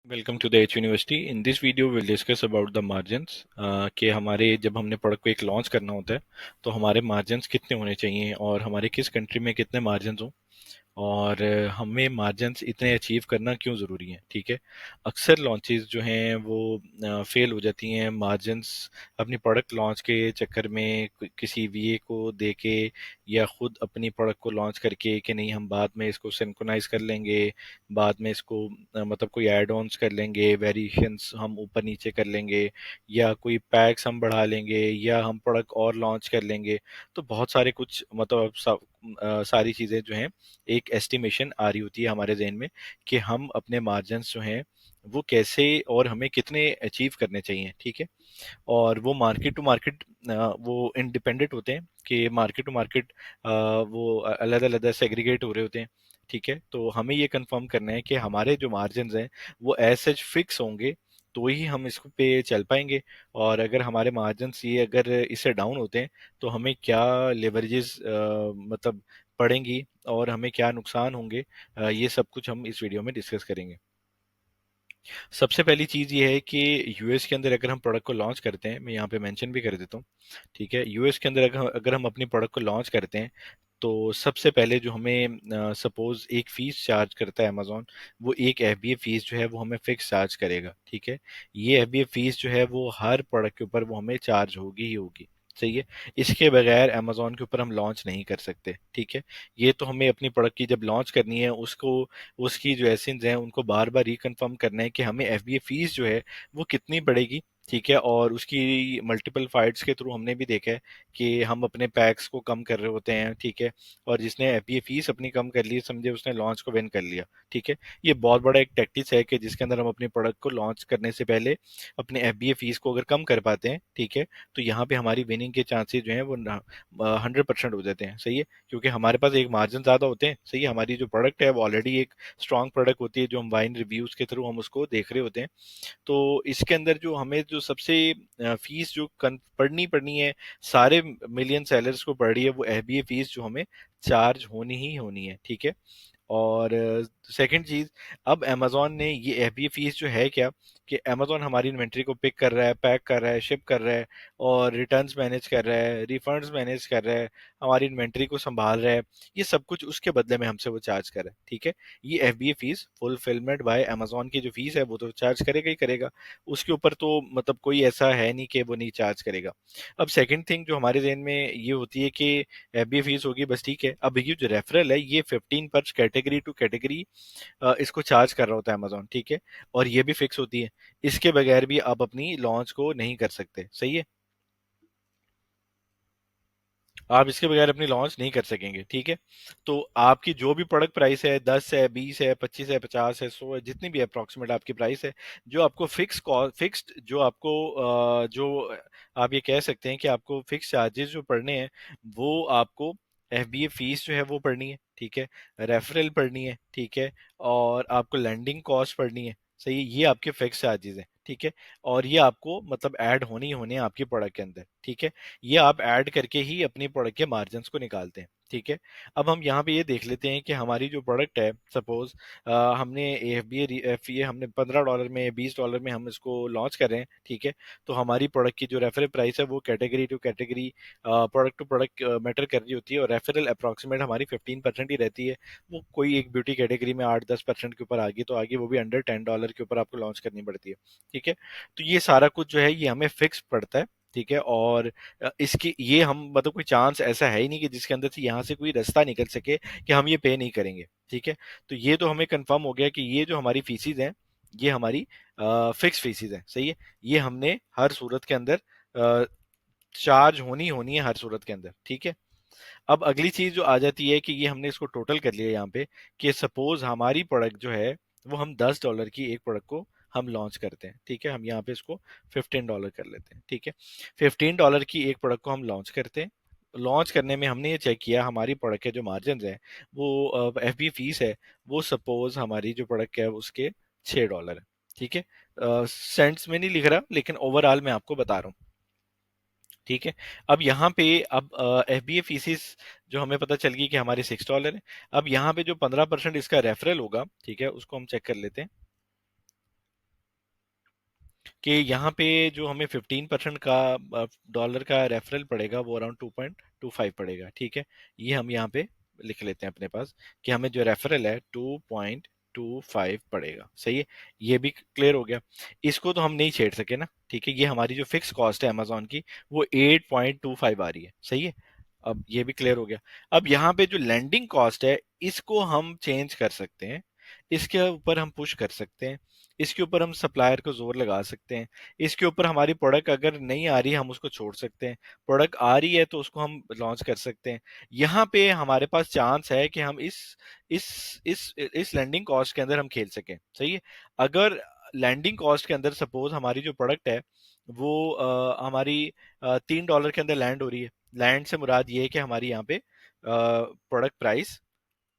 Welcome to the H university. In this video will discuss about the margins कि हमारे जब हमने product को एक लॉन्च करना होता है तो हमारे मार्जिन्स कितने होने चाहिए और हमारे किस कंट्री में कितने मार्जिन्स हों और हमें मार्जिन्स इतने अचीव करना क्यों ज़रूरी है। ठीक है, अक्सर लॉन्चेस जो हैं वो फेल हो जाती हैं मार्जिन्स अपनी प्रोडक्ट लॉन्च के चक्कर में किसी वीए को दे के या खुद अपनी प्रोडक्ट को लॉन्च करके कि नहीं हम बाद में इसको सिंक्रोनाइज कर लेंगे, बाद में इसको मतलब कोई एड ऑन्स कर लेंगे, वेरिएशंस हम ऊपर नीचे कर लेंगे या कोई पैक्स हम बढ़ा लेंगे या हम प्रोडक्ट और लॉन्च कर लेंगे। तो बहुत सारे कुछ मतलब सारी चीज़ें जो हैं एक एस्टिमेशन आ रही होती है हमारे जहन में कि हम अपने मार्जिन्स जो हैं वो कैसे और हमें कितने अचीव करने चाहिए। ठीक है, और वो मार्केट टू मार्केट वो इंडिपेंडेंट होते हैं कि मार्केट टू मार्केट वो अलग अलग सेग्रीगेट हो रहे होते हैं। ठीक है, तो हमें ये कंफर्म करना है कि हमारे जो मार्जिन्स हैं वो एज सच फिक्स होंगे तो ही हम इसको पे चल पाएंगे। और अगर हमारे मार्जिन्स ये अगर इससे डाउन होते हैं तो हमें क्या लेवरेजेस मतलब पड़ेंगी और हमें क्या नुकसान होंगे, ये सब कुछ हम इस वीडियो में डिस्कस करेंगे। सबसे पहली चीज़ ये है कि यूएस के अंदर अगर हम प्रोडक्ट को लॉन्च करते हैं, मैं यहाँ पे मेंशन भी कर देता हूँ। ठीक है, यूएस के अंदर अगर हम अपनी प्रोडक्ट को लॉन्च करते हैं तो सबसे पहले जो हमें सपोज एक फीस चार्ज करता है अमेजोन, वो एक एफबीए फीस जो है वो हमें फिक्स चार्ज करेगा। ठीक है, ये एफबीए फीस जो है वो हर प्रोडक्ट के ऊपर वो हमें चार्ज होगी ही होगी। सही है, इसके बगैर अमेजोन के ऊपर हम लॉन्च नहीं कर सकते। ठीक है, ये तो हमें अपनी प्रोडक्ट की जब लॉन्च करनी है उसको उसकी जो एसेंस हैं उनको बार बार रिकन्फर्म करना है कि हमें एफबीए फीस जो है वो कितनी पड़ेगी। ठीक है, और उसकी मल्टीपल फाइट्स के थ्रू हमने भी देखा है कि हम अपने पैक्स को कम कर रहे होते हैं। ठीक है, और जिसने एफबीए फीस अपनी कम कर ली समझे उसने लॉन्च को विन कर लिया। ठीक है, ये बहुत बड़ा एक टैक्टिस है कि जिसके अंदर हम अपनी प्रोडक्ट को लॉन्च करने से पहले अपने एफबीए फीस को अगर कम कर पाते हैं, ठीक है, तो यहाँ पे हमारी विनिंग के चांसेस जो हैं वो 100% हो जाते हैं। सही है, क्योंकि हमारे पास एक मार्जिन ज़्यादा होते हैं। सही है, हमारी जो प्रोडक्ट है वो ऑलरेडी एक स्ट्रॉन्ग प्रोडक्ट होती है जो हम वाइन रिव्यूज़ के थ्रू हम उसको देख रहे होते हैं। तो इसके अंदर जो हमें जो सबसे फीस जो पढ़नी पड़नी है, सारे मिलियन सेलर्स को पड़ रही है, वो एफबीए फीस जो हमें चार्ज होनी ही होनी है। ठीक है, और सेकंड चीज, अब अमेजोन ने ये एफबीए फीस जो है क्या कि अमेजोन हमारी इन्वेंट्री को पिक कर रहा है, पैक कर रहा है, शिप कर रहा है और रिटर्न्स मैनेज कर रहा है, रिफंड्स मैनेज कर रहा है, हमारी इन्वेंट्री को संभाल रहा है, ये सब कुछ उसके बदले में हमसे वो चार्ज कर रहा है। ठीक है, ये FBA fees fulfilment bye Amazon की जो फीस है वो तो चार्ज करेगा ही करेगा, उसके ऊपर तो मतलब कोई ऐसा है नहीं कि वो नहीं चार्ज करेगा। अब सेकंड थिंग जो हमारे जहन में ये होती है कि एफबीए फीस होगी बस, ठीक है, अब ये जो रेफरल है ये 15 पर कैटेगरी टू कैटेगरी इसको चार्ज कर रहा होता है अमेजोन। ठीक है, और ये भी फिक्स होती है, इसके बगैर भी आप अपनी लॉन्च को नहीं कर सकते। सही है, आप इसके बगैर अपनी लॉन्च नहीं कर सकेंगे। ठीक है, तो आपकी जो भी प्रोडक्ट प्राइस है 10 है 20 है 25 है 50 है 100 है, जितनी भी अप्रॉक्सीमेट आपकी प्राइस है, जो आपको फिक्स्ड जो आपको जो आप ये कह सकते हैं कि आपको फिक्स चार्जेस जो पड़ने हैं वो आपको एफबीए फीस जो है वो पड़नी है। ठीक है, रेफरल पड़नी है। ठीक है, और आपको लैंडिंग कॉस्ट पड़नी है। सही है, ये आपके फिक्स चार्जेस हैं। ठीक है, और ये आपको मतलब ऐड होने ही होने हैं आपकी प्रोडक्ट के अंदर। ठीक है, ये आप ऐड करके ही अपनी प्रोडक्ट के मार्जिन्स को निकालते हैं। ठीक है, अब हम यहाँ पे ये देख लेते हैं कि हमारी जो प्रोडक्ट है सपोज हमने एफ बी ए हमने $15 में $20 में हम इसको लॉन्च कर रहे हैं। ठीक है, तो हमारी प्रोडक्ट की जो रेफरल प्राइस है वो category to category product to product matter कर रही होती है, और रेफरल अप्रॉक्सीमेट हमारी 15% ही रहती है। वो कोई एक ब्यूटी कैटेगरी में 8-10% के ऊपर आगे तो आगे, वो भी अंडर $10 के ऊपर आपको लॉन्च करनी पड़ती है। ठीक है, तो ये सारा कुछ जो है ये हमें फिक्स पड़ता है। ठीक है, और इसकी ये हम मतलब कोई चांस ऐसा है ही नहीं कि जिसके अंदर से यहाँ से कोई रास्ता निकल सके कि हम ये पे नहीं करेंगे। ठीक है, तो ये तो हमें कंफर्म हो गया कि ये जो हमारी फीसिस हैं ये हमारी फिक्स फीसिस हैं। सही है, ये हमने हर सूरत के अंदर चार्ज होनी होनी है हर सूरत के अंदर। ठीक है, अब अगली चीज जो आ जाती है कि ये हमने इसको टोटल कर लिया यहाँ पे कि सपोज हमारी प्रोडक्ट जो है वो हम $10 की एक प्रोडक्ट को हम लॉन्च करते हैं। ठीक है, हम यहाँ पे इसको $15 कर लेते हैं। ठीक है, $15 की एक प्रोडक्ट को हम लॉन्च करते हैं। लॉन्च करने में हमने ये चेक किया हमारी प्रोडक्ट के जो मार्जिन है वो एफ बी फीस है वो सपोज हमारी जो प्रोडक्ट है उसके $6 है। ठीक है, सेंट्स में नहीं लिख रहा लेकिन ओवरऑल मैं आपको बता रहा हूँ। ठीक है, अब यहाँ पे अब एफ बी ए फीसिस जो हमें पता चल गई कि हमारे $6 है। अब यहाँ पे जो 15% इसका रेफरल होगा, ठीक है, उसको हम चेक कर लेते हैं। कि यहाँ पे जो हमें 15% का डॉलर का रेफरल पड़ेगा वो अराउंड 2.25 पड़ेगा, ठीक है। ये हम यहाँ पे लिख लेते हैं अपने पास कि हमें जो रेफरल है 2.25 पड़ेगा, सही है। ये भी क्लियर हो गया। इसको तो हम नहीं छेड़ सके ना, ठीक है। ये हमारी जो फिक्स कॉस्ट है अमेजोन की वो 8.25 आ रही है, सही है। अब ये भी क्लियर हो गया। अब यहाँ पे जो लैंडिंग कॉस्ट है इसको हम चेंज कर सकते हैं, इसके ऊपर हम पुश कर सकते हैं, इसके ऊपर हम सप्लायर को जोर लगा सकते हैं, इसके ऊपर हमारी प्रोडक्ट अगर नहीं आ रही है हम उसको छोड़ सकते हैं, प्रोडक्ट आ रही है तो उसको हम लॉन्च कर सकते हैं। यहाँ पे हमारे पास चांस है कि हम इस लैंडिंग कॉस्ट के अंदर हम खेल सकें, सही है। अगर लैंडिंग कॉस्ट के अंदर सपोज हमारी जो प्रोडक्ट है वो हमारी $3 के अंदर लैंड हो रही है। लैंड से मुराद ये है कि हमारी यहाँ पे प्रोडक्ट प्राइस,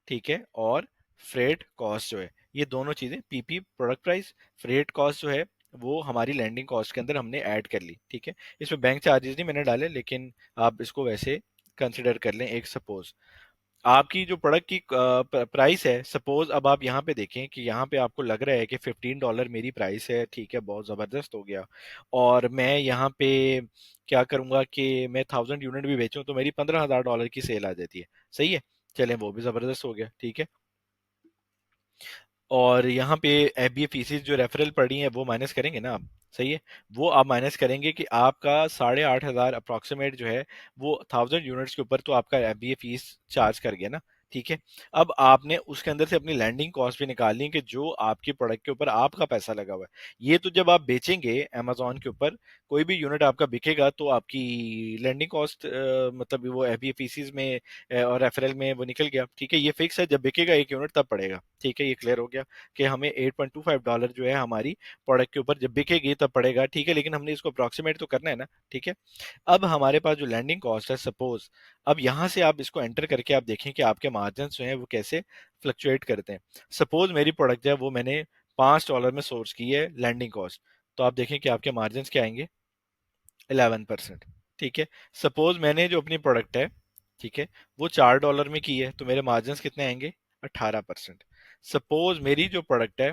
ठीक है, और फ्रेट कॉस्ट जो है, ये दोनों चीजें PP product price, freight cost जो है वो हमारी लैंडिंग कॉस्ट के अंदर हमने ऐड कर ली, ठीक है। इसमें बैंक चार्जेस नहीं मैंने डाले, लेकिन आप इसको वैसे कंसिडर कर लें। एक सपोज आपकी जो प्रोडक्ट की प्राइस है, सपोज अब आप यहाँ पे देखें कि यहाँ पे आपको लग रहा है कि $15 मेरी प्राइस है, ठीक है, बहुत जबरदस्त हो गया। और मैं यहाँ पे क्या करूंगा कि मैं 1000 यूनिट भी बेचूं तो मेरी $15,000 की सेल आ जाती है, सही है। चलें, वो भी जबरदस्त हो गया, ठीक है। और यहाँ पे एफबीए फीसिस जो रेफरल पड़ी है वो माइनस करेंगे ना आप, सही है। वो आप माइनस करेंगे कि आपका 8,500 अप्रोक्सीमेट जो है वो 1000 यूनिट्स के ऊपर तो आपका एफबीए फीस चार्ज कर गया ना, ठीक है। अब आपने उसके अंदर से अपनी लैंडिंग कॉस्ट भी निकालनी है कि जो आपकी प्रोडक्ट के ऊपर आपका पैसा लगा हुआ है। ये तो जब आप बेचेंगे अमेजोन के ऊपर कोई भी यूनिट आपका बिकेगा तो आपकी लैंडिंग कॉस्ट मतलब वो एफबीए फीसिस में और रेफरल में वो निकल गया, ठीक है। ये फिक्स है, जब बिकेगा एक यूनिट तब पड़ेगा, ठीक है। ये क्लियर हो गया कि हमें $8.25 जो है हमारी प्रोडक्ट के ऊपर जब बिकेगी तब पड़ेगा, ठीक है। लेकिन हमने इसको अप्रोक्सीमेट तो करना है ना, ठीक है। अब हमारे पास जो लैंडिंग कॉस्ट है सपोज, अब यहाँ से आप इसको एंटर करके आप देखें कि आपके मार्जिन जो है वो कैसे फ्लक्चुएट करते हैं। सपोज मेरी प्रोडक्ट है वो मैंने $5 में सोर्स की है लैंडिंग कॉस्ट, तो आप देखें कि आपके मार्जिन क्या आएंगे, 11%, ठीक है। सपोज मैंने जो अपनी प्रोडक्ट है, ठीक है, वो $4 में की है तो मेरे मार्जिन कितने आएंगे, 18%। सपोज मेरी जो प्रोडक्ट है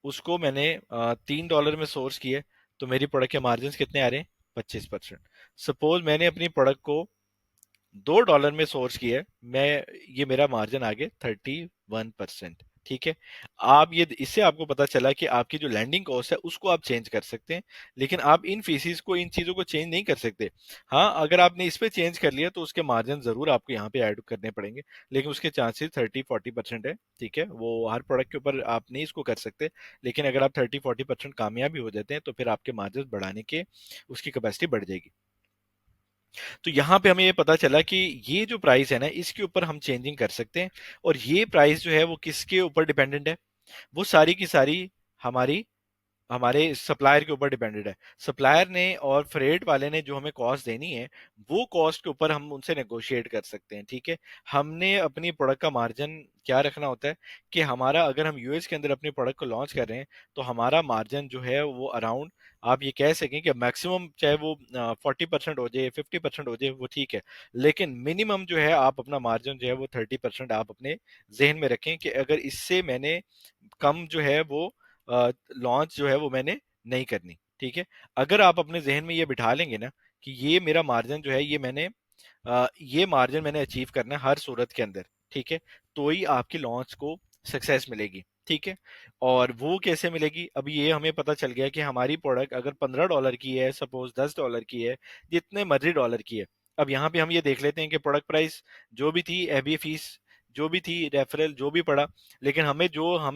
उसको मैंने $3 में सोर्स की है तो मेरी प्रोडक्ट के मार्जिन कितने आ रहे हैं, 25%। सपोज मैंने अपनी प्रोडक्ट को $2 में सोर्स की है, मैं ये मेरा मार्जिन आ गया 31%, ठीक है। आप ये इससे आपको पता चला कि आपकी जो लैंडिंग कॉस्ट है उसको आप चेंज कर सकते हैं, लेकिन आप इन फीसिस को, इन चीजों को चेंज नहीं कर सकते। हाँ, अगर आपने इस पे चेंज कर लिया तो उसके मार्जिन जरूर आपको यहाँ पे ऐड करने पड़ेंगे, लेकिन उसके चांसेस 30-40% है, ठीक है। वो हर प्रोडक्ट के ऊपर आप नहीं इसको कर सकते, लेकिन अगर आप 30-40% कामयाबी हो जाते हैं तो फिर आपके मार्जिन बढ़ाने के उसकी कैपेसिटी बढ़ जाएगी। तो यहाँ पे हमें ये पता चला कि ये जो प्राइस है ना इसके ऊपर हम चेंजिंग कर सकते हैं। और ये प्राइस जो है वो किसके ऊपर डिपेंडेंट है, वो सारी की सारी हमारी हमारे सप्लायर के ऊपर डिपेंडेड है। सप्लायर ने और फ्रेट वाले ने जो हमें कॉस्ट देनी है वो कॉस्ट के ऊपर हम उनसे नेगोशिएट कर सकते हैं, ठीक है। हमने अपनी प्रोडक्ट का मार्जिन क्या रखना होता है कि हमारा, अगर हम यूएस के अंदर अपनी प्रोडक्ट को लॉन्च कर रहे हैं तो हमारा मार्जिन जो है वो अराउंड, आप ये कह सकें कि मैक्सिमम चाहे वो 40% हो जाए, 50% हो जाए, वो ठीक है। लेकिन मिनिमम जो है आप अपना मार्जिन जो है वो 30% आप अपने जहन में रखें कि अगर इससे मैंने कम जो है वो लॉन्च जो है वो मैंने नहीं करनी, ठीक है। अगर आप अपने जहन में ये बिठा लेंगे ना कि ये मेरा मार्जिन जो है ये मार्जिन मैंने अचीव करना है हर सूरत के अंदर, ठीक है, तो ही आपकी लॉन्च को सक्सेस मिलेगी, ठीक है। और वो कैसे मिलेगी, अभी ये हमें पता चल गया कि हमारी प्रोडक्ट अगर $15 की है, सपोज $10 की है, जितने मर्जी डॉलर की है। अब यहाँ पे हम ये देख लेते हैं कि प्रोडक्ट प्राइस जो भी थी, एफबी फीस जो भी थी, रेफरल जो भी पड़ा, लेकिन हमें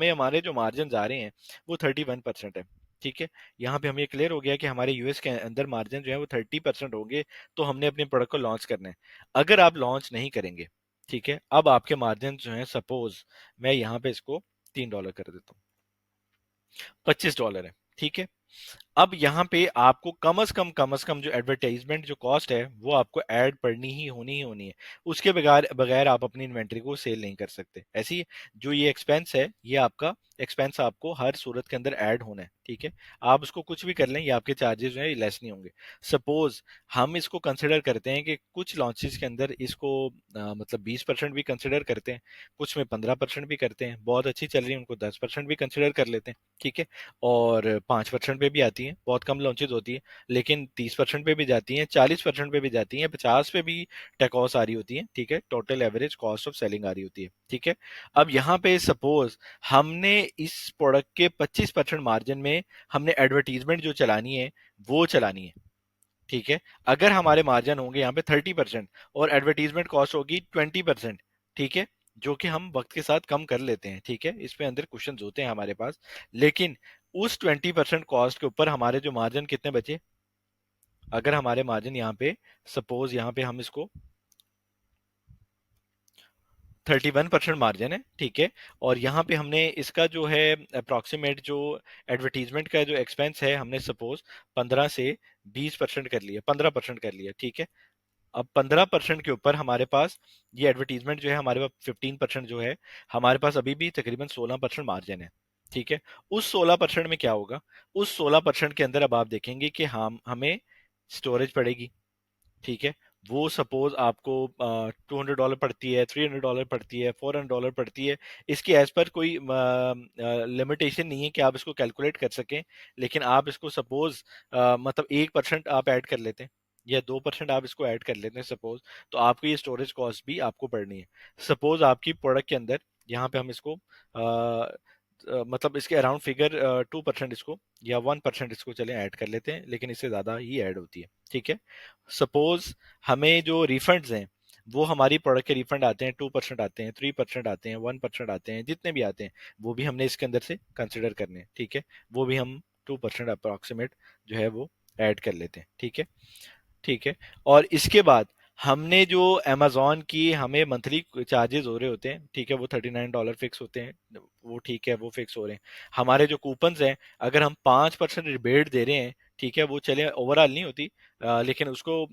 हमारे जो मार्जिन आ रहे हैं वो 31% है, ठीक है। यहाँ पे हमें ये क्लियर हो गया कि हमारे यूएस के अंदर मार्जिन जो है वो 30% होंगे, तो हमने अपने प्रोडक्ट को लॉन्च करना है। अगर आप लॉन्च नहीं करेंगे, ठीक है, अब आपके मार्जिन जो है, सपोज मैं यहाँ पे इसको $3 कर देता हूँ, $25 है, ठीक है। अब यहाँ पे आपको कम से कम जो एडवर्टाइजमेंट जो कॉस्ट है वो आपको ऐड पड़नी ही होनी है। उसके बगैर बगैर आप अपनी इन्वेंट्री को सेल नहीं कर सकते। ऐसी ही जो ये एक्सपेंस है, ये आपका एक्सपेंस आपको हर सूरत के अंदर ऐड होना है, ठीक है। आप उसको कुछ भी कर लें, ये आपके चार्जेस जो है लेस नहीं होंगे। सपोज हम इसको कंसिडर करते हैं कि कुछ लॉन्चेस के अंदर इसको मतलब 20% भी कंसिडर करते हैं, कुछ में 15% भी करते हैं, बहुत अच्छी चल रही है उनको 10% भी कंसिडर कर लेते हैं, ठीक है, और 5% पे भी आती है। हैं, बहुत कम लॉन्चेज होती है, लेकिन 30% पे भी जाती हैं, 40% पे भी जाती हैं, 50 पे भी टेकॉस आ रही होती है, ठीक है, total average cost of selling आ रही होती है, ठीक है। अब यहाँ पे सपोज हमने इस प्रोडक्ट के 25% मार्जिन में हमने एडवर्टीजमेंट जो चलानी है वो चलानी है, ठीक है। अगर हमारे मार्जिन होंगे यहाँ पे 30% और एडवर्टीजमेंट कॉस्ट होगी 20%, ठीक है, जो कि हम वक्त के साथ कम कर लेते हैं, ठीक है, इसमें अंदर क्वेश्चन होते हैं हमारे पास, लेकिन उस 20% कॉस्ट के ऊपर हमारे जो मार्जिन कितने बचे, अगर हमारे मार्जिन यहाँ पे सपोज यहाँ पे हम इसको 31% मार्जिन है, ठीक है, और यहाँ पे हमने इसका जो है अप्रोक्सीमेट जो एडवर्टीजमेंट का जो एक्सपेंस है हमने सपोज 15 से 20% कर लिया, 15% कर लिया, ठीक है। अब 15% के ऊपर हमारे पास ये एडवर्टीजमेंट जो है हमारे पास 15% जो है, हमारे पास अभी भी तकरीबन 16% मार्जिन है, ठीक है। उस 16% में क्या होगा, उस 16% के अंदर अब आप देखेंगे कि हम हमें स्टोरेज पड़ेगी, ठीक है, वो सपोज आपको $200 पड़ती है, $300 पड़ती है, $400 पड़ती है, इसकी एज पर कोई लिमिटेशन नहीं है कि आप इसको कैलकुलेट कर सकें, लेकिन आप इसको सपोज मतलब 1% आप ऐड कर लेते हैं या 2% आप इसको ऐड कर लेते हैं सपोज, तो आपको ये स्टोरेज कॉस्ट भी आपको पड़नी है। सपोज आपकी प्रोडक्ट के अंदर यहाँ पे हम इसको मतलब इसके अराउंड फिगर 2% इसको या 1% इसको चले ऐड कर लेते हैं, लेकिन इससे ज़्यादा ही ऐड होती है, ठीक है। सपोज हमें जो रिफंड्स हैं वो हमारी प्रोडक्ट के रिफंड आते हैं, 2% आते हैं, 3% आते हैं, 1% आते हैं, जितने भी आते हैं वो भी हमने इसके अंदर से कंसिडर करने हैं, ठीक है, वो भी हम 2% अप्रॉक्सीमेट जो है वो ऐड कर लेते हैं, ठीक है, ठीक है। और इसके बाद हमने जो अमेजोन की हमें मंथली चार्जेस हो रहे होते हैं, ठीक है, वो $39 फिक्स होते हैं, वो ठीक है, वो फिक्स हो रहे हैं। हमारे जो कूपन्स हैं, अगर हम 5% रिबेट दे रहे हैं, ठीक है, वो चले ओवरऑल नहीं होती, लेकिन उसको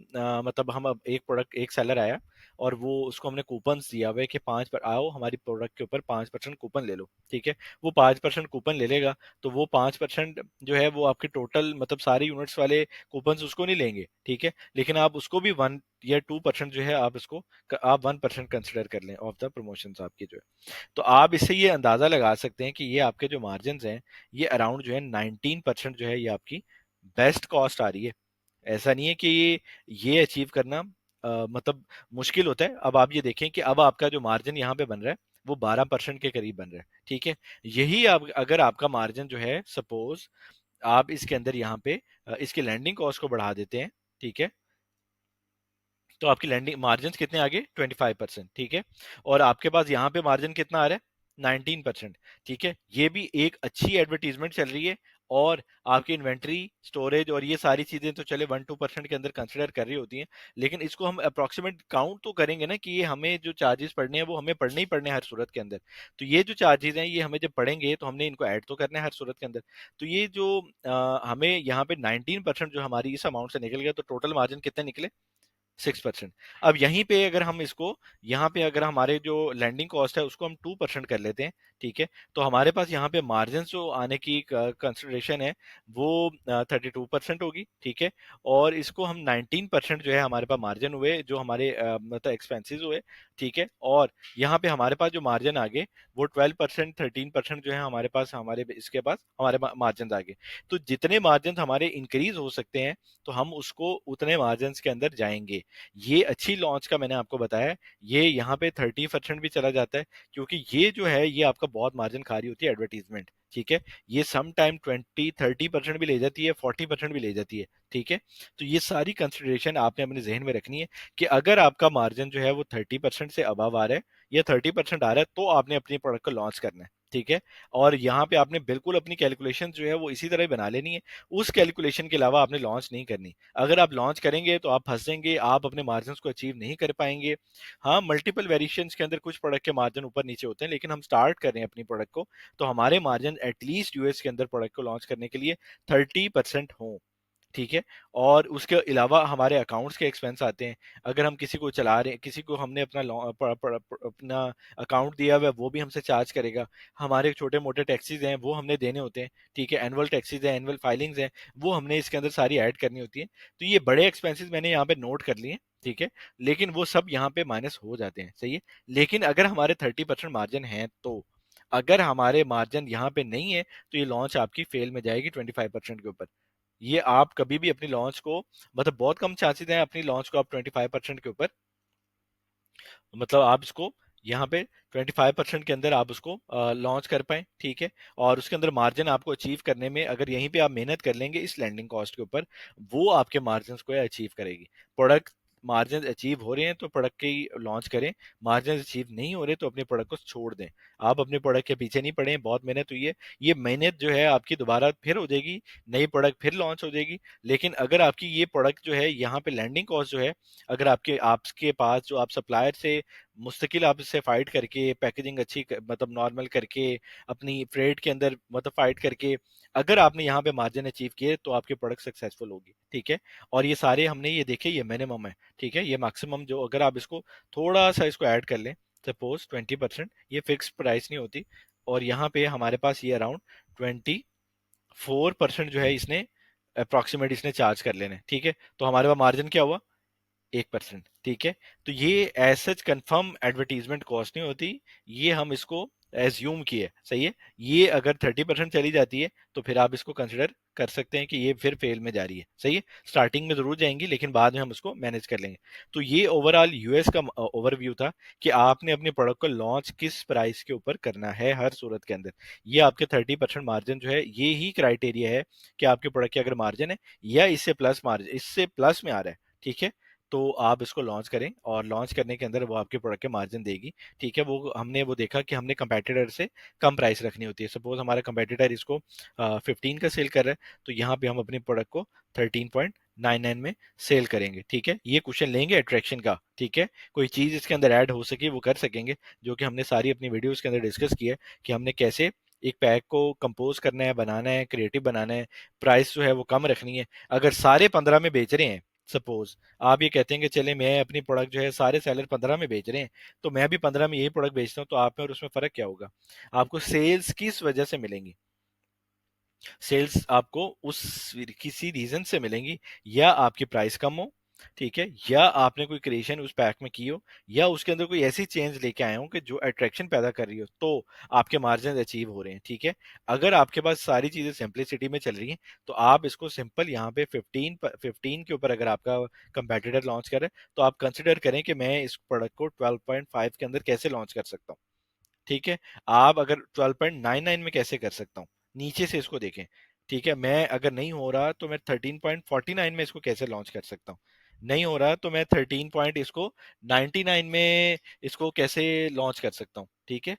मतलब हम अब एक प्रोडक्ट एक सेलर आया और वो उसको हमने कूपन्स दिया हुआ है कि 5 पर आओ हमारी प्रोडक्ट के ऊपर 5% कूपन ले लो, ठीक है। वो 5% कूपन ले लेगा, तो वो 5% जो है वो आपके टोटल मतलब सारे यूनिट्स वाले कूपन्स उसको नहीं लेंगे, ठीक है, लेकिन आप उसको भी 1 या 2% जो है आप इसको आप 1% कंसिडर कर लें ऑफ द प्रमोशन आपकी जो है। तो आप इससे ये अंदाजा लगा सकते हैं कि ये आपके जो मार्जिन हैं ये अराउंड जो है 19% जो है ये आपकी बेस्ट कॉस्ट आ रही है। ऐसा नहीं है कि ये अचीव करना मतलब मुश्किल होता है। अब आप ये देखें कि अब आपका जो मार्जिन यहाँ पे बन रहा है वो 12% के करीब बन रहा है, ठीक है। यही आप अगर आपका मार्जिन जो है सपोज आप इसके अंदर यहाँ पे इसके लैंडिंग कॉस्ट को बढ़ा देते हैं, ठीक है, तो आपकी लैंडिंग मार्जिन कितने आ गए 25%, ठीक है, और आपके पास यहाँ पे मार्जिन कितना आ रहा है 19%, ठीक है। ये भी एक अच्छी एडवर्टीजमेंट चल रही है, और आपकी इन्वेंट्री स्टोरेज और ये सारी चीजें तो चले 1-2% के अंदर कंसिडर कर रही होती हैं, लेकिन इसको हम अप्रोक्सीमेट काउंट तो करेंगे ना कि ये हमें जो चार्जेस पड़ने हैं वो हमें पड़ने ही पड़ने हैं हर सूरत के अंदर। तो ये जो चार्जेस हैं ये हमें जब पड़ेंगे तो हमने इनको ऐड तो करना है हर सूरत के अंदर। तो ये जो हमें यहाँ पे 19% जो हमारी इस अमाउंट से निकल गया, तो टोटल मार्जिन कितने निकले 6%। अब यहीं पे अगर हम इसको यहाँ पे अगर हमारे जो लैंडिंग कॉस्ट है उसको हम 2% कर लेते हैं, ठीक है, तो हमारे पास यहाँ पे मार्जिन जो आने की कंसिडरेशन है वो 32% होगी, ठीक है, और इसको हम 19% जो है हमारे पास मार्जिन हुए जो हमारे मतलब एक्सपेंसेस हुए, ठीक है, और यहाँ पे हमारे पास जो मार्जिन आ गए वो 12% 13% जो है हमारे पास हमारे इसके पास हमारे मार्जिन आ गए। तो जितने मार्जिन हमारे इंक्रीज हो सकते हैं तो हम उसको उतने मार्जिन के अंदर जाएंगे। ये अच्छी लॉन्च का मैंने आपको बताया, ये यहाँ पे 30% भी चला जाता है, क्योंकि ये जो है ये आपका बहुत मार्जिन खा रही होती है एडवर्टीजमेंट, ठीक है, ये सम टाइम 20-30% भी ले जाती है, 40% भी ले जाती है, ठीक है। तो ये सारी कंसिडरेशन आपने अपने जहन में रखनी है कि अगर आपका मार्जिन जो है वो 30% से अबव आ रहा है या 30% आ रहा है तो आपने अपनी प्रोडक्ट को लॉन्च करना है, ठीक है। और यहाँ पे आपने बिल्कुल अपनी कैलकुलेशन जो है वो इसी तरह ही बना लेनी है, उस कैलकुलेशन के अलावा आपने लॉन्च नहीं करनी। अगर आप लॉन्च करेंगे तो आप फंसेंगे, आप अपने मार्जिन को अचीव नहीं कर पाएंगे। हाँ, मल्टीपल वेरिएशंस के अंदर कुछ प्रोडक्ट के मार्जिन ऊपर नीचे होते हैं, लेकिन हम स्टार्ट कर रहे हैं अपनी प्रोडक्ट को, तो हमारे मार्जिन एटलीस्ट यूएस के अंदर प्रोडक्ट को लॉन्च करने के लिए 30% हो, ठीक है। और उसके अलावा हमारे अकाउंट्स के एक्सपेंस आते हैं, अगर हम किसी को चला रहे हैं, किसी को हमने अपना अकाउंट दिया हुआ है वो भी हमसे चार्ज करेगा, हमारे छोटे मोटे टैक्सीज हैं वो हमने देने होते हैं, ठीक है, एनुअल टैक्सीज हैं, एनुअल फाइलिंग्स हैं, वो हमने इसके अंदर सारी ऐड करनी होती है। तो ये बड़े एक्सपेंसेस मैंने यहाँ पे नोट कर लिए हैं, ठीक है, लेकिन वो सब यहाँ पे माइनस हो जाते हैं, सही है। लेकिन अगर हमारे 30% मार्जिन है तो, अगर हमारे मार्जिन यहाँ पे नहीं है तो ये लॉन्च आपकी फेल में जाएगी 25% के ऊपर। ये आप कभी भी अपनी लॉन्च को, मतलब बहुत कम चांसेस हैं अपनी लॉन्च को आप 25% के ऊपर, मतलब आप इसको यहाँ पे 25% के अंदर आप उसको लॉन्च कर पाए, ठीक है। और उसके अंदर मार्जिन आपको अचीव करने में, अगर यहीं पे आप मेहनत कर लेंगे इस लैंडिंग कॉस्ट के ऊपर, वो आपके मार्जिन को अचीव करेगी। प्रोडक्ट मार्जिन अचीव हो रहे हैं तो प्रोडक्ट की लॉन्च करें, मार्जिन अचीव नहीं हो रहे तो अपने प्रोडक्ट को छोड़ दें। आप अपने प्रोडक्ट के पीछे नहीं पड़े, बहुत मेहनत हुई है, ये मेहनत जो है आपकी दोबारा फिर हो जाएगी, नई प्रोडक्ट फिर लॉन्च हो जाएगी। लेकिन अगर आपकी ये प्रोडक्ट जो है यहाँ पे लैंडिंग कॉस्ट जो है, अगर आपके पास जो आप सप्लायर से मुस्तकिल आप इससे फाइट करके, पैकेजिंग अच्छी मतलब नॉर्मल करके, अपनी फ्रेट के अंदर मतलब फाइट करके, अगर आपने यहाँ पे मार्जिन अचीव किए तो आपकी प्रोडक्ट सक्सेसफुल होगी, ठीक है। और ये सारे हमने ये देखे, ये मिनिमम है, ठीक है। ये मैक्सिमम जो अगर आप इसको थोड़ा सा इसको ऐड कर लें, सपोज 20%, ये फिक्स प्राइस नहीं होती। और यहाँ पे हमारे पास ये अराउंड 24% जो है इसने अप्रोक्सीमेट इसने चार्ज कर लेने, ठीक है। तो हमारे पास मार्जिन क्या हुआ, 1%, ठीक है। तो ये as such confirm advertisement cost नहीं होती, ये हम इसको एज्यूम किए, सही है। ये अगर 30% चली जाती है तो फिर आप इसको कंसिडर कर सकते हैं कि ये फिर फेल में जा रही है, सही है। स्टार्टिंग में जरूर जाएंगी लेकिन बाद में हम उसको मैनेज कर लेंगे। तो ये ओवरऑल यूएस का ओवरव्यू था कि आपने अपने प्रोडक्ट को लॉन्च किस प्राइस के ऊपर करना है हर सूरत के अंदर। ये आपके 30% मार्जिन जो है, ये ही क्राइटेरिया है कि आपके प्रोडक्ट की अगर मार्जिन है या इससे प्लस मार्जिन, इससे प्लस में आ रहा है, ठीक है, तो आप इसको लॉन्च करें। और लॉन्च करने के अंदर वो आपके प्रोडक्ट के मार्जिन देगी, ठीक है। वो हमने वो देखा कि हमने कंपेटिटर से कम प्राइस रखनी होती है। सपोज हमारा कंपेटिटर इसको 15 का सेल कर रहा है, तो यहाँ पे हम अपने प्रोडक्ट को 13.99 में सेल करेंगे, ठीक है। ये क्वेश्चन लेंगे अट्रैक्शन का, ठीक है। कोई चीज इसके अंदर ऐड हो सके वो कर सकेंगे, जो कि हमने सारी अपनी वीडियोस के अंदर डिस्कस की है कि हमने कैसे एक पैक को कंपोज करना है, बनाना है, क्रिएटिव बनाना है, प्राइस जो है वो कम रखनी है। अगर सारे 15 में बेच रहे हैं, सपोज आप ये कहते हैं कि चले मैं अपनी प्रोडक्ट जो है सारे सेलर 15 में बेच रहे हैं, तो मैं भी 15 में यही प्रोडक्ट बेचता हूँ, तो आप में और उसमें फर्क क्या होगा। आपको सेल्स किस वजह से मिलेंगी, सेल्स आपको उस किसी रीजन से मिलेंगी, या आपकी प्राइस कम हो, ठीक है, या आपने कोई क्रिएशन उस पैक में की हो, या उसके अंदर कोई ऐसी चेंज लेके आए हो कि जो अट्रैक्शन पैदा कर रही हो, तो आपके मार्जिन अचीव हो रहे हैं, ठीक है। अगर आपके पास सारी चीजें सिंपलिसिटी में चल रही हैं तो आप इसको सिंपल यहाँ पे 15 के ऊपर अगर आपका कंपेटिटर लॉन्च करे, तो आप कंसिडर करें कि मैं इस प्रोडक्ट को 12.5 के अंदर कैसे लॉन्च कर सकता हूँ, ठीक है। आप अगर 12.99 में कैसे कर सकता हूँ, नीचे से इसको देखें, ठीक है। मैं अगर नहीं हो रहा तो मैं 13.49 में इसको कैसे लॉन्च कर सकता हूँ, नहीं हो रहा तो मैं 13 पॉइंट इसको 99 में इसको कैसे लॉन्च कर सकता हूँ, ठीक है।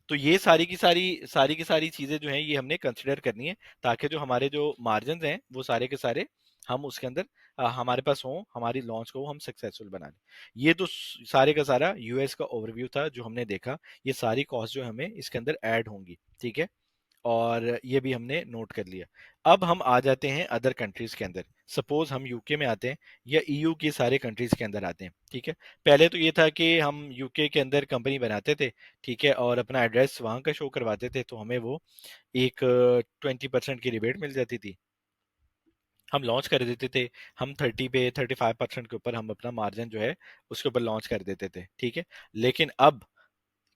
तो ये सारी की सारी चीजें जो हैं ये हमने कंसिडर करनी है, ताकि जो हमारे जो मार्जिन हैं वो सारे के सारे हम उसके अंदर हमारे पास हों, हमारी लॉन्च को हम सक्सेसफुल बना लें। ये तो सारे का सारा यूएस का ओवरव्यू था जो हमने देखा। ये सारी कॉस्ट जो हमें इसके अंदर ऐड होंगी, ठीक है। और ये भी हमने नोट कर लिया। अब हम आ जाते हैं अदर कंट्रीज के अंदर। सपोज हम यूके में आते हैं या ईयू की सारे कंट्रीज के अंदर आते हैं, ठीक है। पहले तो ये था कि हम यूके के अंदर कंपनी बनाते थे, ठीक है, और अपना एड्रेस वहां का शो करवाते थे, तो हमें वो एक 20% की रिबेट मिल जाती थी, हम लॉन्च कर देते थे। हम 35% के ऊपर हम अपना मार्जिन जो है उसके ऊपर लॉन्च कर देते थे, ठीक है। लेकिन अब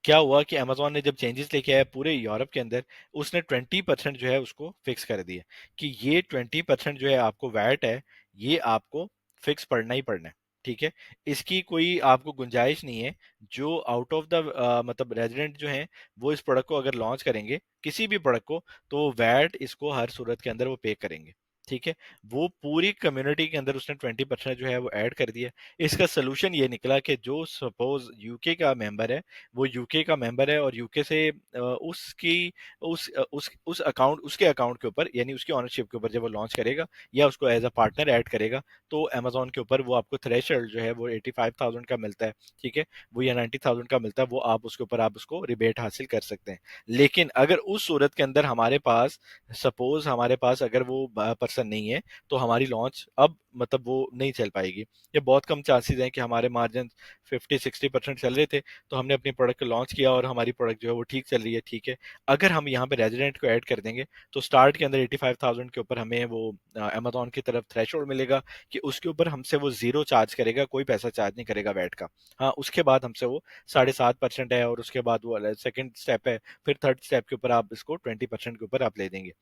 क्या हुआ कि अमेजोन ने जब चेंजेस लेके आया पूरे यूरोप के अंदर, उसने 20% जो है उसको फिक्स कर दिया कि ये 20% जो है आपको वैट है, ये आपको फिक्स पड़ना ही पड़ना है, ठीक है। इसकी कोई आपको गुंजाइश नहीं है। जो आउट ऑफ द मतलब रेजिडेंट जो है वो इस प्रोडक्ट को अगर लॉन्च करेंगे किसी भी प्रोडक्ट को, तो वैट इसको हर सूरत के अंदर वो पे करेंगे, ठीक है। वो पूरी कम्युनिटी के अंदर उसने 20% जो है वो ऐड कर दिया। इसका सोल्यूशन ये निकला कि जो सपोज यूके का मेंबर है, वो यूके का मेंबर है और यूके से उसकी उस अकाउंट उसके अकाउंट के ऊपर, यानी उसकी ऑनरशिप के ऊपर जब वो लॉन्च करेगा या उसको एज अ पार्टनर ऐड करेगा, तो अमेजोन के ऊपर वो आपको थ्रेशोल्ड जो है वो 85,000 का मिलता है, ठीक है, वो या 90,000 का मिलता है, वो आप उसके ऊपर आप उसको रिबेट हासिल कर सकते हैं। लेकिन अगर उस सूरत के अंदर हमारे पास, सपोज हमारे पास अगर वो पर्सन नहीं है, तो हमारी लॉन्च अब मतलब वो नहीं चल पाएगी। ये बहुत कम चांसेस हैं कि हमारे मार्जिन 50-60% चल रहे थे, तो हमने अपनी प्रोडक्ट को लॉन्च किया और हमारी प्रोडक्ट जो है वो ठीक चल रही है, ठीक है। अगर हम यहाँ पे रेजिडेंट को ऐड कर देंगे तो स्टार्ट के अंदर 85,000 के ऊपर हमें वो अमेजोन की तरफ थ्रेशोल्ड मिलेगा कि उसके ऊपर हमसे वो जीरो चार्ज करेगा, कोई पैसा चार्ज नहीं करेगा वैट का। हाँ, उसके बाद हमसे वो 7.5% है, और उसके बाद वो सेकंड स्टेप है, फिर थर्ड स्टेप के ऊपर आप इसको 20% के ऊपर आप ले देंगे।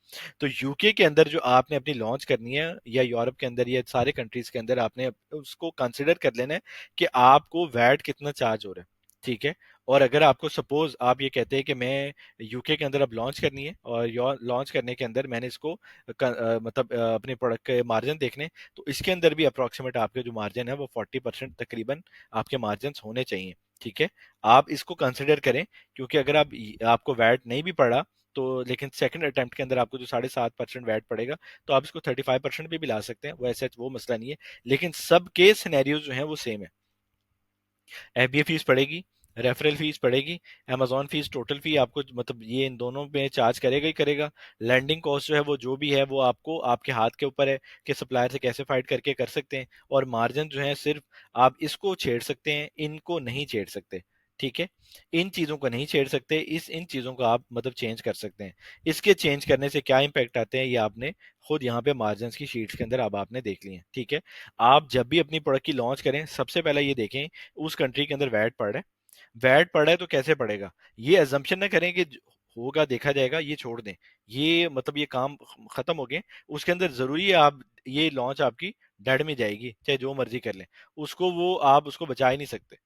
तो यूके के अंदर जो आपने अपनी लॉन्च करनी है या यूरोप के अंदर या सारे कंट्रीज के अंदर, आपने उसको कंसिडर कर लेना है कि आपको वैट कितना चार्ज हो रहा है, ठीक है। और अगर आपको सपोज आप ये कहते हैं कि मैं यूके के अंदर अब लॉन्च करनी है और लॉन्च करने के अंदर मैंने इसको मतलब अपने प्रोडक्ट के मार्जिन देखने, तो इसके अंदर भी अप्रोक्सीमेट आपके जो मार्जिन है वो 40% तकरीबन आपके मार्जिन होने चाहिए, ठीक है। आप इसको कंसिडर करें, क्योंकि अगर आपको वैट नहीं भी पड़ा तो, लेकिन सेकंड अटेम्प्ट के अंदर आपको जो 7.5% वैट पड़ेगा, तो आप इसको 35% पे भी ला सकते हैं, वैसे वो मसला नहीं है। लेकिन सबके सिनेरियो जो हैं वो सेम है। एफबीए फीस पड़ेगी, रेफरल फीस पड़ेगी, अमेजोन फीस, टोटल फी आपको मतलब ये इन दोनों में चार्ज करेगा ही करेगा। लैंडिंग कॉस्ट जो है वो जो भी है वो आपको आपके हाथ के ऊपर है कि सप्लायर से कैसे फाइट करके कर सकते हैं। और मार्जिन जो है सिर्फ आप इसको छेड़ सकते हैं, इनको नहीं छेड़ सकते, ठीक है। इन चीजों को नहीं छेड़ सकते, इन चीजों को आप मतलब चेंज कर सकते हैं। इसके चेंज करने से क्या इंपैक्ट आते हैं ये आपने खुद यहाँ पे मार्जिन की शीट्स के अंदर अब आपने देख लिए हैं, ठीक है। आप जब भी अपनी प्रोडक्ट की लॉन्च करें, सबसे पहले ये देखें उस कंट्री के अंदर वैट पड़ रहा है। वैट पड़ा है तो कैसे पड़ेगा, ये अजम्पशन ना करें कि होगा देखा जाएगा, ये छोड़ दें, ये मतलब ये काम खत्म हो गए। उसके अंदर जरूरी है आप ये लॉन्च आपकी डेड में जाएगी, चाहे जो मर्जी कर लें, उसको वो आप उसको बचा ही नहीं सकते,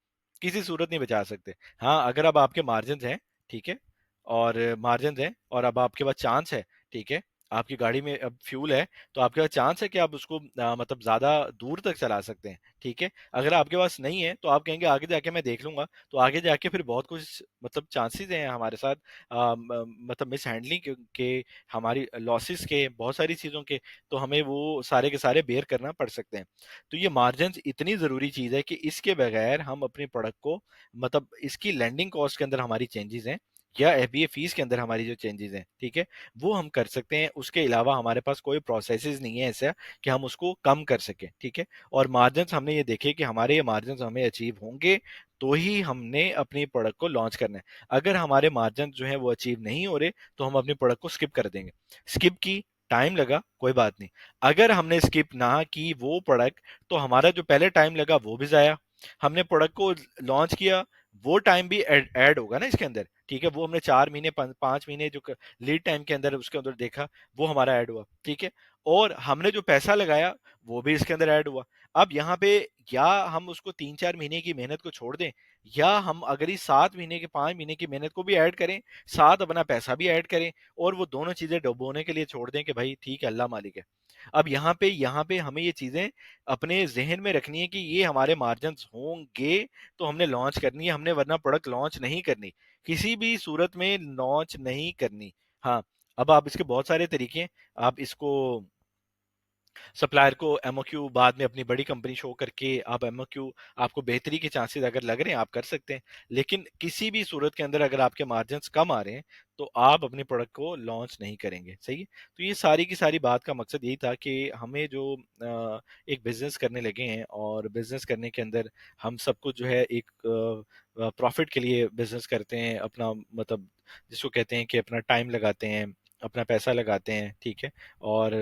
किसी सूरत नहीं बचा सकते। हाँ, अगर अब आपके मार्जिन हैं, ठीक है, और मार्जिन हैं और अब आपके पास चांस है, ठीक है, आपकी गाड़ी में अब फ्यूल है, तो आपके पास चांस है कि आप उसको मतलब ज्यादा दूर तक चला सकते हैं, ठीक है। अगर आपके पास नहीं है तो आप कहेंगे आगे जाके मैं देख लूंगा, तो आगे जाके फिर बहुत कुछ मतलब चांसेस हैं हमारे साथ मतलब मिस हैंडलिंग के, हमारी लॉसेस के, बहुत सारी चीजों के, तो हमें वो सारे के सारे बेयर करना पड़ सकते हैं। तो ये मार्जिन इतनी जरूरी चीज है कि इसके बगैर हम अपने प्रोडक्ट को मतलब इसकी लैंडिंग कॉस्ट के अंदर हमारी चेंजेस हैं या एफबीए फीस के अंदर हमारी जो चेंजेस हैं, ठीक है, वो हम कर सकते हैं। उसके अलावा हमारे पास कोई प्रोसेसेस नहीं है ऐसा कि हम उसको कम कर सकें, ठीक है। और मार्जिन हमने ये देखे कि हमारे ये मार्जिन हमें अचीव होंगे तो ही हमने अपनी प्रोडक्ट को लॉन्च करना है। अगर हमारे मार्जिन जो है वो अचीव नहीं हो रहे तो हम अपनी प्रोडक्ट को स्किप कर देंगे। स्किप की, टाइम लगा, कोई बात नहीं। अगर हमने स्किप ना की वो प्रोडक्ट, तो हमारा जो पहले टाइम लगा वो भी जाया, हमने प्रोडक्ट को लॉन्च किया, वो टाइम भी ऐड होगा ना इसके अंदर, ठीक है। वो हमने 4 महीने 5 महीने जो लीड टाइम के अंदर उसके अंदर देखा, वो हमारा ऐड हुआ, ठीक है। और हमने जो पैसा लगाया वो भी इसके अंदर ऐड हुआ। अब यहाँ पे या हम उसको 3-4 महीने की मेहनत को छोड़ दें, या हम अगर इस 7 महीने के 5 महीने की मेहनत को भी ऐड करें, साथ अपना पैसा भी ऐड करें, और वो दोनों चीजें डुबोने के लिए छोड़ दें कि भाई ठीक है अल्लाह मालिक है। अब यहाँ पे हमें ये चीजें अपने जहन में रखनी है कि ये हमारे मार्जिन होंगे तो हमने लॉन्च करनी है, हमने वरना प्रोडक्ट लॉन्च नहीं करनी, किसी भी सूरत में लॉन्च नहीं करनी। हाँ, अब आप इसके बहुत सारे तरीके हैं। आप इसको सप्लायर को एमओक्यू बाद में अपनी बड़ी कंपनी शो करके आप एमओक्यू, आपको बेहतरी के चांसेस अगर लग रहे हैं आप कर सकते हैं। लेकिन किसी भी सूरत के अंदर अगर आपके मार्जिन कम आ रहे हैं तो आप अपने प्रोडक्ट को लॉन्च नहीं करेंगे, सही है। तो ये सारी की सारी बात का मकसद यही था कि हमें जो एक बिजनेस करने लगे हैं, और बिजनेस करने के अंदर हम सब कुछ जो है एक प्रॉफिट के लिए बिजनेस करते हैं, अपना मतलब जिसको कहते हैं कि अपना टाइम लगाते हैं, अपना पैसा लगाते हैं, ठीक है। और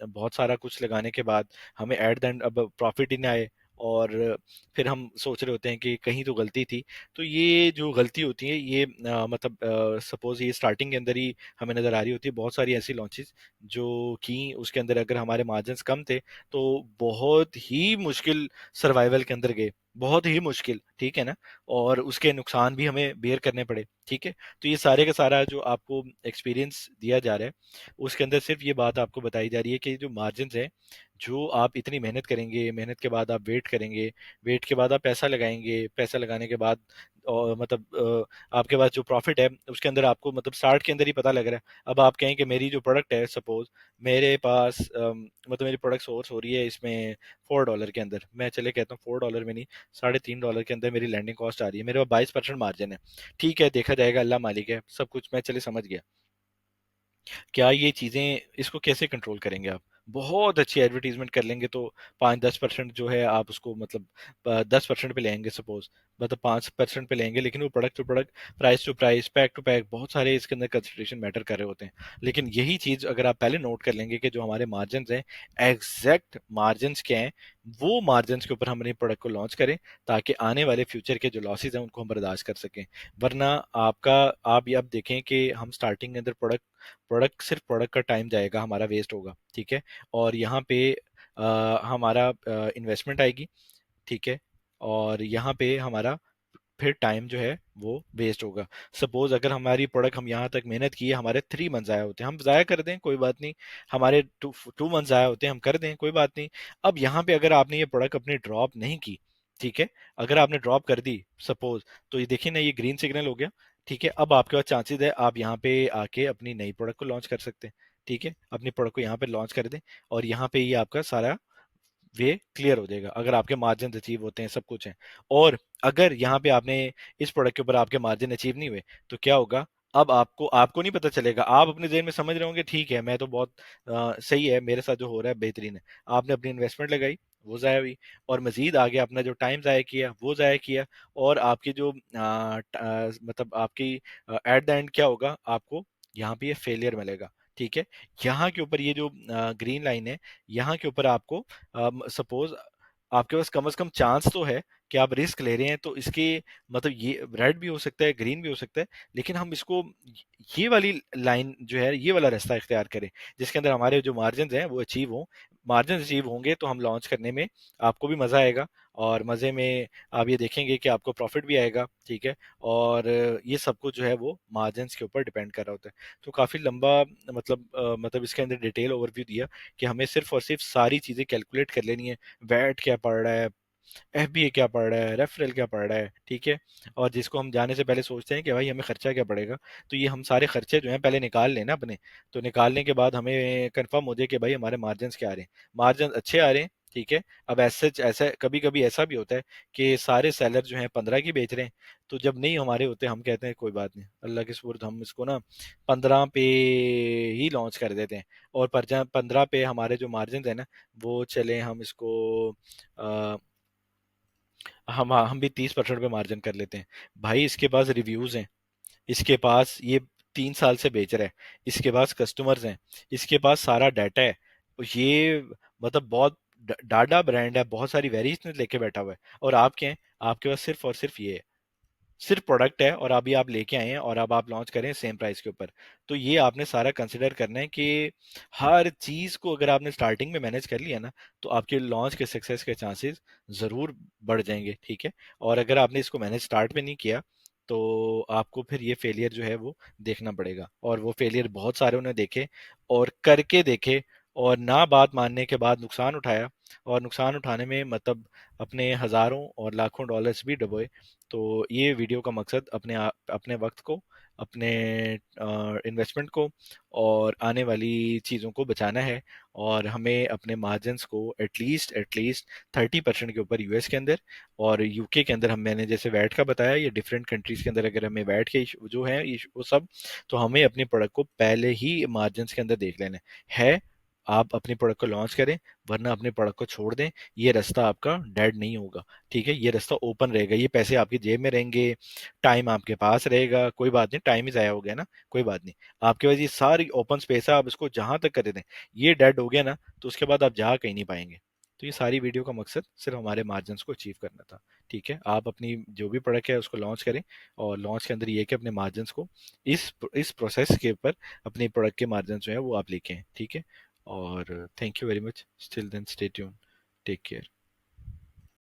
बहुत सारा कुछ लगाने के बाद हमें एट द एंड अब प्रॉफिट ही ना आए, और फिर हम सोच रहे होते हैं कि कहीं तो गलती थी। तो ये जो गलती होती है ये मतलब सपोज ये स्टार्टिंग के अंदर ही हमें नजर आ रही होती है। बहुत सारी ऐसी लॉन्चेस जो की उसके अंदर अगर हमारे मार्जिन कम थे तो बहुत ही मुश्किल सर्वाइवल के अंदर गए, बहुत ही मुश्किल, ठीक है ना। और उसके नुकसान भी हमें बेयर करने पड़े, ठीक है। तो ये सारे का सारा जो आपको एक्सपीरियंस दिया जा रहा है उसके अंदर सिर्फ ये बात आपको बताई जा रही है कि जो मार्जिन है, जो आप इतनी मेहनत करेंगे, मेहनत के बाद आप वेट करेंगे, वेट के बाद आप पैसा लगाएंगे, पैसा लगाने के बाद और मतलब आपके पास जो प्रॉफिट है उसके अंदर आपको मतलब स्टार्ट के अंदर ही पता लग रहा है। अब आप कहें कि मेरी जो प्रोडक्ट है, सपोज मेरे पास मतलब मेरी प्रोडक्ट सोर्स हो रही है इसमें $4 के अंदर, मैं चले कहता हूँ $4 में नहीं, $3.5 के अंदर मेरी लैंडिंग कॉस्ट आ रही है, मेरे पास 22% मार्जिन है, ठीक है, देखा जाएगा, अल्लाह मालिक है, सब कुछ मैं चले समझ गया। क्या ये चीजें, इसको कैसे कंट्रोल करेंगे आप? बहुत अच्छी एडवर्टीजमेंट कर लेंगे तो 5-10% जो है आप उसको मतलब 10% पे लेंगे सपोज, मतलब 5% पे लेंगे, लेकिन वो product to product, price to price, pack to pack, बहुत सारे इसके अंदर कंसिडरेशन मैटर कर रहे होते हैं। लेकिन यही चीज अगर आप पहले नोट कर लेंगे कि जो हमारे मार्जिन हैं, एग्जैक्ट मार्जिन क्या हैं, वो मार्जिन के ऊपर हम अपने प्रोडक्ट को लॉन्च करें, ताकि आने वाले फ्यूचर के जो लॉसेज हैं उनको हम बर्दाश्त कर सकें। वरना आपका, आप ये अब देखें कि हम स्टार्टिंग के अंदर प्रोडक्ट प्रोडक्ट सिर्फ प्रोडक्ट का टाइम जाएगा, हमारा वेस्ट होगा, ठीक है। और यहाँ पे हमारा इन्वेस्टमेंट आएगी, ठीक है। और यहाँ पे हमारा फिर टाइम जो है वो वेस्ट होगा। सपोज अगर हमारी प्रोडक्ट, हम यहाँ तक मेहनत की है, हमारे 3 मंथ ज़ाया होते हैं, हम ज़ाया कर दें कोई बात नहीं। हमारे 2 मंथ ज़ाया होते हैं, हम कर दें कोई बात नहीं। अब यहाँ पे अगर आपने ये प्रोडक्ट अपनी ड्रॉप नहीं की, ठीक है, अगर आपने ड्रॉप कर दी सपोज, तो ये देखिए ना, ये ग्रीन सिग्नल हो गया, ठीक है। अब आपके पास चांसेस है, आप यहाँ पे आके अपनी नई प्रोडक्ट को लॉन्च कर सकते हैं, ठीक है। अपनी प्रोडक्ट को यहाँ पे लॉन्च कर दें, और यहाँ पे ये आपका सारा वे क्लियर हो जाएगा, अगर आपके मार्जिन अचीव होते हैं, सब कुछ है। और अगर यहाँ पे आपने इस प्रोडक्ट के ऊपर आपके मार्जिन अचीव नहीं हुए, तो क्या होगा? अब आपको आपको नहीं पता चलेगा, आप अपने जेहन में समझ रहे होंगे ठीक है, मैं तो बहुत सही है, मेरे साथ जो हो रहा है बेहतरीन है। आपने अपनी इन्वेस्टमेंट लगाई, वो ज़ाया हुई, और मजीद आगे अपना जो टाइम ज़ाया किया वो ज़ाया किया, और आपकी जो मतलब आपकी एट द एंड क्या होगा, आपको यहाँ पे ये फेलियर मिलेगा, ठीक है। यहाँ के ऊपर ये जो ग्रीन लाइन है, यहाँ के ऊपर आपको सपोज आपके पास कम से कम चांस तो है कि आप रिस्क ले रहे हैं, तो इसके मतलब ये रेड भी हो सकता है, ग्रीन भी हो सकता है, लेकिन हम इसको ये वाली लाइन जो है, ये वाला रास्ता इख्तियार करें, जिसके अंदर हमारे जो मार्जिन हैं वो अचीव हों। मार्जिन अचीव होंगे तो हम लॉन्च करने में आपको भी मज़ा आएगा, और मज़े में आप ये देखेंगे कि आपको प्रॉफिट भी आएगा, ठीक है। और ये सब कुछ जो है वो मार्जिन के ऊपर डिपेंड कर रहा होता है। तो काफ़ी लंबा, मतलब इसके अंदर डिटेल ओवरव्यू दिया कि हमें सिर्फ और सिर्फ सारी चीज़ें कैलकुलेट कर लेनी है। वैट क्या पड़ रहा है, एफबीए क्या पड़ रहा है, रेफरल क्या पड़ रहा है, ठीक है। और जिसको हम जाने से पहले सोचते हैं कि भाई हमें खर्चा क्या पड़ेगा, तो ये हम सारे खर्चे जो हैं पहले निकाल लेना अपने। तो निकालने के बाद हमें कंफर्म हो जाए कि भाई हमारे मार्जिन क्या आ रहे हैं, मार्जिन अच्छे आ रहे हैं, ठीक है। अब ऐसे ऐसा कभी कभी ऐसा भी होता है कि सारे सेलर जो हैं 15 की बेच रहे हैं, तो जब नहीं हमारे होते, हम कहते हैं कोई बात नहीं, अल्लाह के सुपुर्द, हम इसको ना 15 पे ही लॉन्च कर देते हैं। और पर 15 पे हमारे जो मार्जिन है ना, वो चले हम इसको हम भी 30% पे मार्जिन कर लेते हैं। भाई इसके पास रिव्यूज हैं, इसके पास ये 3 साल से बेच रहा है, इसके पास कस्टमर्स हैं, इसके पास सारा डाटा है। ये मतलब बहुत डाडा ब्रांड है, बहुत सारी वेरिएशन लेके बैठा हुआ है। और आप क्या हैं, आपके पास सिर्फ और सिर्फ ये है, सिर्फ प्रोडक्ट है, और अभी आप लेके आए हैं, और अब आप लॉन्च करें सेम प्राइस के ऊपर। तो ये आपने सारा कंसिडर करना है कि हर चीज को अगर आपने स्टार्टिंग में मैनेज कर लिया ना, तो आपके लॉन्च के सक्सेस के चांसेस जरूर बढ़ जाएंगे, ठीक है। और अगर आपने इसको मैनेज स्टार्ट में नहीं किया, तो आपको फिर ये फेलियर जो है वो देखना पड़ेगा। और वो फेलियर बहुत सारे उन्हें देखे और करके देखे, और ना बात मानने के बाद नुकसान उठाया, और नुकसान उठाने में मतलब अपने हजारों और लाखों डॉलर्स भी डुबोए। तो ये वीडियो का मकसद अपने वक्त को, अपने इन्वेस्टमेंट को, और आने वाली चीज़ों को बचाना है। और हमें अपने मार्जिन्स को एटलीस्ट 30% के ऊपर यूएस के अंदर और यूके के अंदर, हम मैंने जैसे वैट का बताया, ये डिफरेंट कंट्रीज के अंदर अगर हमें वैट के जो है वो सब, तो हमें अपने प्रोडक्ट को पहले ही मार्जिन्स के अंदर देख लेना है। आप अपने प्रोडक्ट को लॉन्च करें, वरना अपने प्रोडक्ट को छोड़ दें, ये रास्ता आपका डेड नहीं होगा, ठीक है। ये रास्ता ओपन रहेगा, ये पैसे आपकी जेब में रहेंगे, टाइम आपके पास रहेगा, कोई बात नहीं, टाइम ही ज़ाया हो गया ना, कोई बात नहीं। आपके पास ये सारी ओपन स्पेस है, आप इसको जहां तक कर दें, ये डेड हो गया ना, तो उसके बाद आप जा कहीं नहीं पाएंगे। तो ये सारी वीडियो का मकसद सिर्फ हमारे मार्जिन्स को अचीव करना था, ठीक है। आप अपनी जो भी प्रोडक्ट है उसको लॉन्च करें, और लॉन्च के अंदर ये है कि अपने मार्जिन्स को इस प्रोसेस के ऊपर अपने प्रोडक्ट के मार्जिन जो है वो आप लेके आएं, ठीक है। और thank you very much, still then stay tune, take care.